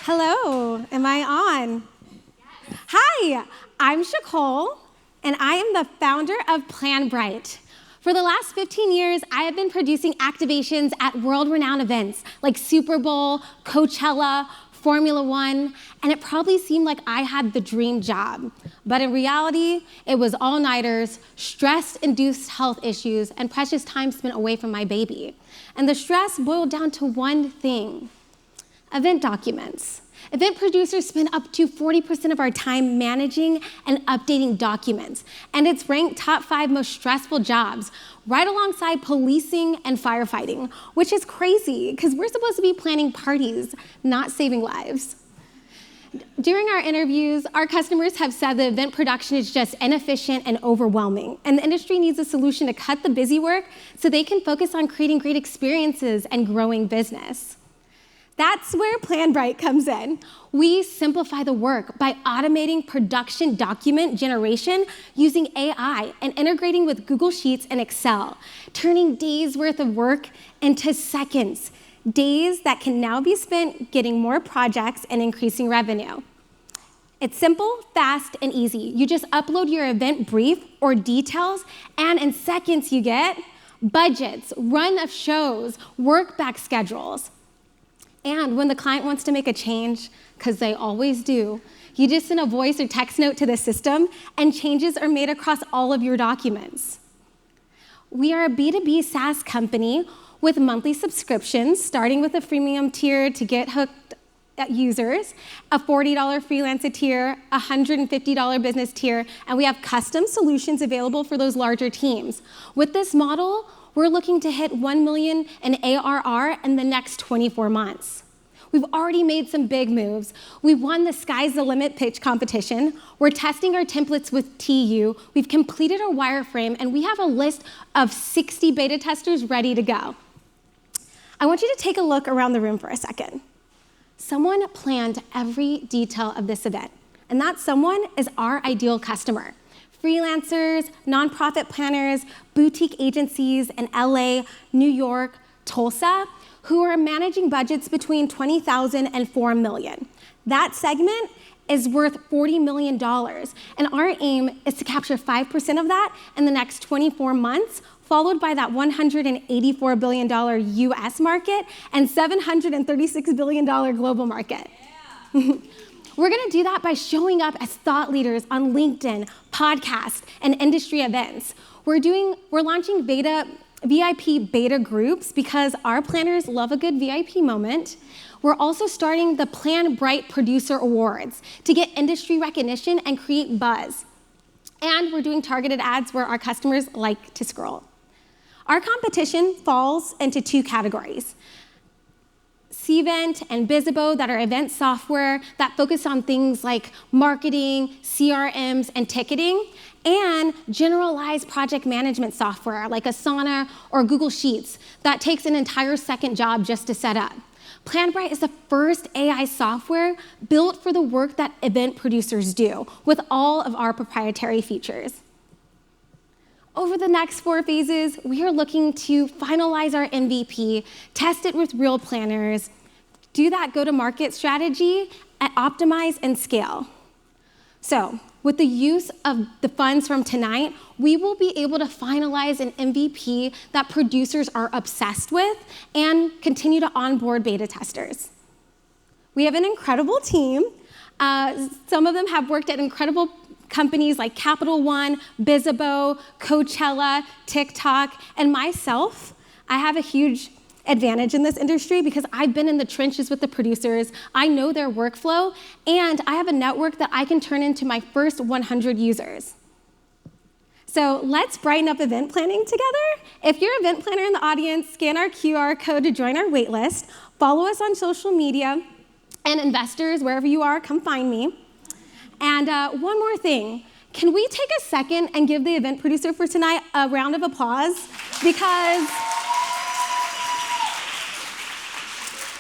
Hello, am I on? Yes. Hi, I'm Shacole, and I am the founder of PlanBrite. For the last 15 years, I have been producing activations at world-renowned events like Super Bowl, Coachella, Formula One, and it probably seemed like I had the dream job. But in reality, it was all-nighters, stress-induced health issues, and precious time spent away from my baby. And the stress boiled down to one thing: event documents. Event producers spend up to 40% of our time managing and updating documents, and it's ranked top 5 most stressful jobs, right alongside policing and firefighting, which is crazy, because we're supposed to be planning parties, not saving lives. During our interviews, our customers have said the event production is just inefficient and overwhelming, and the industry needs a solution to cut the busy work so they can focus on creating great experiences and growing business. That's where PlanBrite comes in. We simplify the work by automating production document generation using AI and integrating with Google Sheets and Excel, turning days' worth of work into seconds, days that can now be spent getting more projects and increasing revenue. It's simple, fast, and easy. You just upload your event brief or details, and in seconds you get budgets, run of shows, work back schedules. And when the client wants to make a change, because they always do, you just send a voice or text note to the system, and changes are made across all of your documents. We are a B2B SaaS company with monthly subscriptions, starting with a freemium tier to get hooked users, a $40 freelancer tier, a $150 business tier, and we have custom solutions available for those larger teams. With this model, we're looking to hit 1 million in ARR in the next 24 months. We've already made some big moves. We won the Sky's the Limit pitch competition. We're testing our templates with TU. We've completed our wireframe, and we have a list of 60 beta testers ready to go. I want you to take a look around the room for a second. Someone planned every detail of this event, and that someone is our ideal customer. Freelancers, nonprofit planners, boutique agencies in LA, New York, Tulsa, who are managing budgets between $20,000 and $4 million. That segment is worth $40 million, and our aim is to capture 5% of that in the next 24 months, followed by that $184 billion US market and $736 billion global market. Yeah. We're going to do that by showing up as thought leaders on LinkedIn, podcasts, and industry events. We're launching VIP beta groups because our planners love a good VIP moment. We're also starting the PlanBrite Producer Awards to get industry recognition and create buzz. And we're doing targeted ads where our customers like to scroll. Our competition falls into 2 categories: Cvent and Bizibo, that are event software that focus on things like marketing, CRMs, and ticketing, and generalized project management software like Asana or Google Sheets that takes an entire second job just to set up. PlanBrite is the first AI software built for the work that event producers do, with all of our proprietary features. Over the next 4 phases, we are looking to finalize our MVP, test it with real planners, do that go-to-market strategy, and optimize and scale. So, with the use of the funds from tonight, we will be able to finalize an MVP that producers are obsessed with and continue to onboard beta testers. We have an incredible team. Some of them have worked at incredible companies like Capital One, Bizibo, Coachella, TikTok, and myself. I have a huge advantage in this industry because I've been in the trenches with the producers. I know their workflow, and I have a network that I can turn into my first 100 users. So let's brighten up event planning together. If you're an event planner in the audience, scan our QR code to join our waitlist. Follow us on social media, and investors, wherever you are, come find me. And one more thing, can we take a second and give the event producer for tonight a round of applause? Because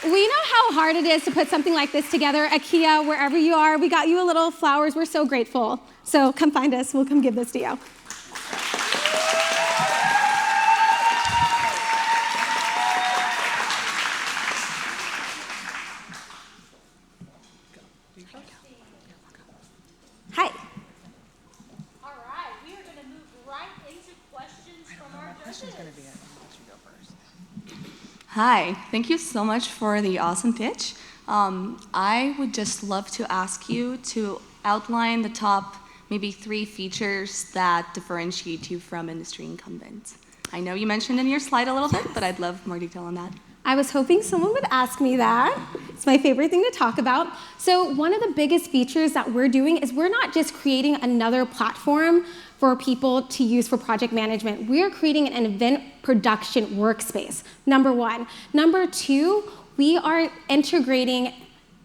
we know how hard it is to put something like this together. IKEA, wherever you are, we got you a little flowers. We're so grateful. So come find us. We'll come give this to you. Hi, thank you so much for the awesome pitch. I would just love to ask you to outline the top maybe 3 features that differentiate you from industry incumbents. I know you mentioned in your slide a little bit, but I'd love more detail on that. I was hoping someone would ask me that. It's my favorite thing to talk about. So one of the biggest features that we're doing is we're not just creating another platform for people to use for project management. We're creating an event production workspace, number 1. Number 2, we are integrating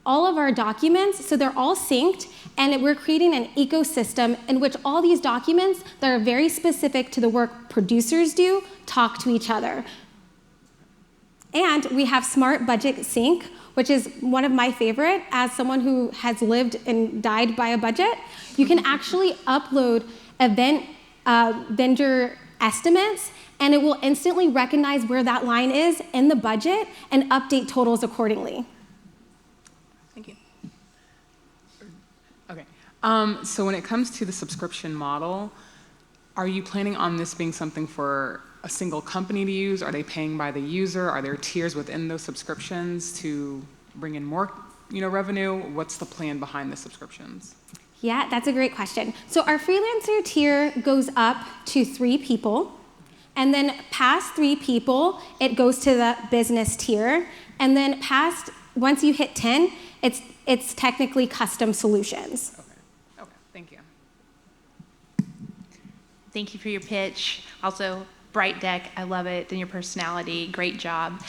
all of our documents so they're all synced, and we're creating an ecosystem in which all these documents that are very specific to the work producers do talk to each other. And we have Smart Budget Sync, which is one of my favorite. As someone who has lived and died by a budget, you can actually upload event vendor estimates, and it will instantly recognize where that line is in the budget and update totals accordingly. Thank you. Okay. So when it comes to the subscription model, are you planning on this being something for a single company to use? Are they paying by the user? Are there tiers within those subscriptions to bring in more, revenue? What's the plan behind the subscriptions? Yeah, that's a great question. So our freelancer tier goes up to 3 people, and then past 3 people, it goes to the business tier, and then once you hit 10, it's technically custom solutions. Okay, thank you. Thank you for your pitch. Also, Bright Deck, I love it, and your personality, great job.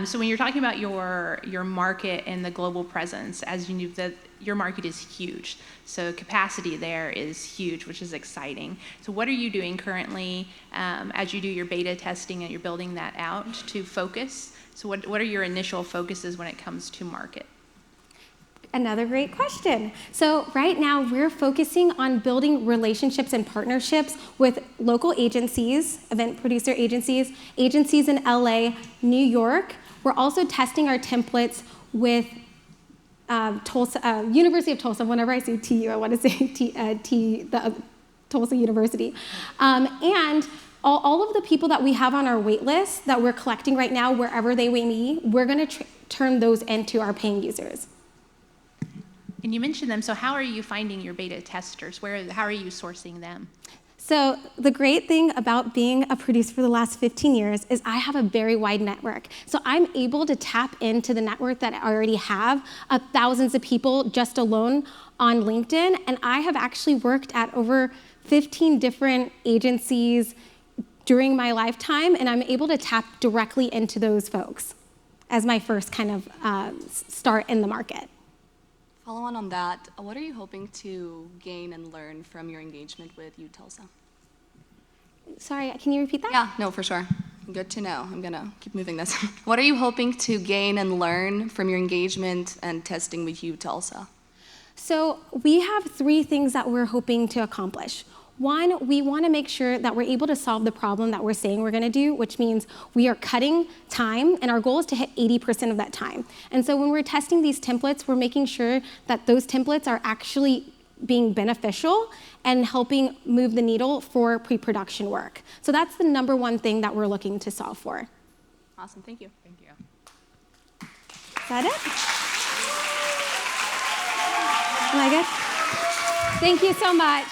So when you're talking about your market and the global presence, as you knew that your market is huge, so capacity there is huge, which is exciting. So what are you doing currently as you do your beta testing and you're building that out to focus? So what are your initial focuses when it comes to market? Another great question. So right now we're focusing on building relationships and partnerships with local agencies, event producer agencies, agencies in LA, New York. We're also testing our templates with Tulsa, University of Tulsa. Whenever I say TU, I want to say Tulsa University. And all of the people that we have on our wait list that we're collecting right now, wherever they may be, we're going to turn those into our paying users. And you mentioned them, so how are you finding your beta testers? How are you sourcing them? So the great thing about being a producer for the last 15 years is I have a very wide network. So I'm able to tap into the network that I already have of thousands of people just alone on LinkedIn. And I have actually worked at over 15 different agencies during my lifetime, and I'm able to tap directly into those folks as my first kind of start in the market. Follow on that, what are you hoping to gain and learn from your engagement with UTulsa? Sorry, can you repeat that? Yeah, no, for sure. Good to know. I'm going to keep moving this. What are you hoping to gain and learn from your engagement and testing with UTulsa? So we have 3 things that we're hoping to accomplish. 1, we want to make sure that we're able to solve the problem that we're saying we're going to do, which means we are cutting time, and our goal is to hit 80% of that time. And so when we're testing these templates, we're making sure that those templates are actually being beneficial and helping move the needle for pre-production work. So that's the number 1 thing that we're looking to solve for. Awesome, thank you. Thank you. Is that it? Am I good? Thank you so much.